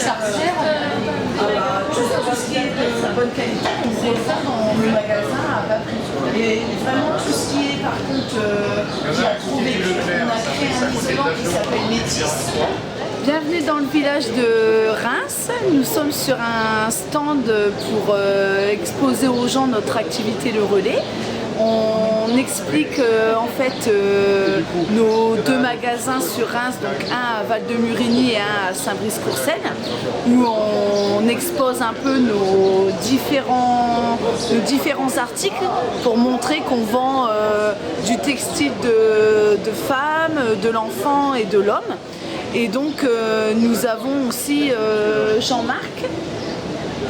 charcutière, tout ce qui est de bonne qualité, on trouve ça dans le magasin à bas prix. Et vraiment tout ce qui est par contre qui a trouvé, on a créé un isolant qui s'appelle Métis. Bienvenue dans le village de Reims. Nous sommes sur un stand pour exposer aux gens notre activité Le Relais. On explique en fait nos deux magasins sur Reims, donc un à Val-de-Murigny et un à Saint-Brice-Courcelles, où on expose un peu nos différents articles pour montrer qu'on vend du textile de femmes, de l'enfant et de l'homme. Et donc nous avons aussi Jean-Marc.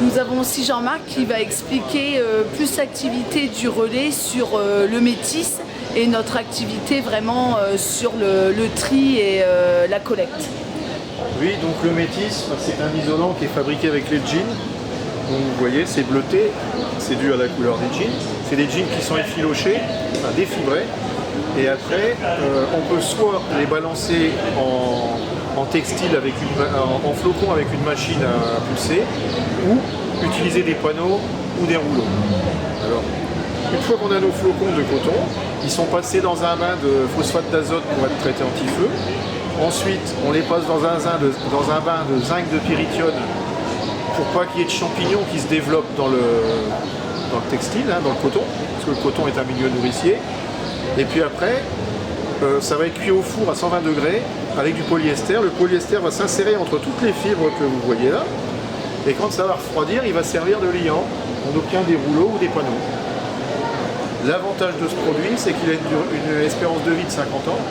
Nous avons aussi Jean-Marc qui va expliquer plus l'activité du relais sur le métis et notre activité vraiment sur le tri et la collecte. Oui, donc le métis, c'est un isolant qui est fabriqué avec les jeans. Donc vous voyez, c'est bleuté, c'est dû à la couleur des jeans. C'est des jeans qui sont effilochés, enfin défibrés. Et après, on peut soit les balancer en textile en flocon avec une machine à pulser, ou utiliser des panneaux ou des rouleaux. Alors, une fois qu'on a nos flocons de coton, ils sont passés dans un bain de phosphate d'azote pour être traités anti-feu. Ensuite, on les passe dans un bain de zinc de pyrithione pour pas qu'il y ait de champignons qui se développent dans le textile, dans le coton, parce que le coton est un milieu nourricier. Et puis après, ça va être cuit au four à 120 degrés avec du polyester. Le polyester va s'insérer entre toutes les fibres que vous voyez là. Et quand ça va refroidir, il va servir de liant. On obtient des rouleaux ou des panneaux. L'avantage de ce produit, c'est qu'il a une espérance de vie de 50 ans,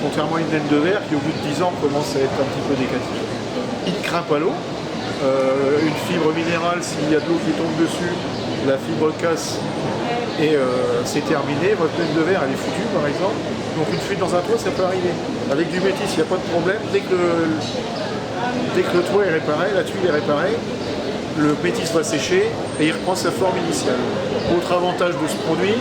contrairement à une laine de verre qui au bout de 10 ans commence à être un petit peu décative. Il ne craint pas l'eau. Une fibre minérale, s'il y a de l'eau qui tombe dessus, la fibre casse et c'est terminé. Votre laine de verre, elle est foutue par exemple. Donc une fuite dans un toit, ça peut arriver. Avec du métis, il n'y a pas de problème. Dès que le toit est réparé, la tuile est réparée, le métis va sécher et il reprend sa forme initiale. Autre avantage de ce produit,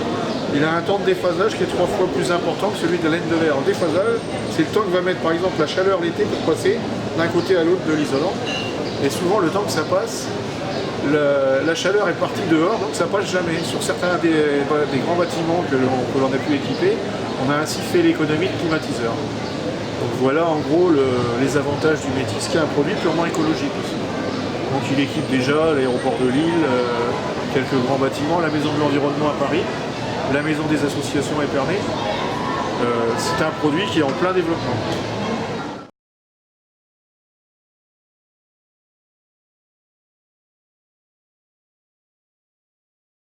il a un temps de déphasage qui est 3 fois plus important que celui de la laine de verre. En déphasage, c'est le temps que va mettre par exemple la chaleur l'été pour passer d'un côté à l'autre de l'isolant. Et souvent le temps que ça passe, la chaleur est partie dehors, donc ça passe jamais. Sur certains des grands bâtiments que l'on a pu équiper, on a ainsi fait l'économie de climatiseurs. Donc voilà en gros les avantages du métis, qui est un produit purement écologique aussi. Donc il équipe déjà l'aéroport de Lille, quelques grands bâtiments, la maison de l'environnement à Paris, la maison des associations à Épernay. C'est un produit qui est en plein développement.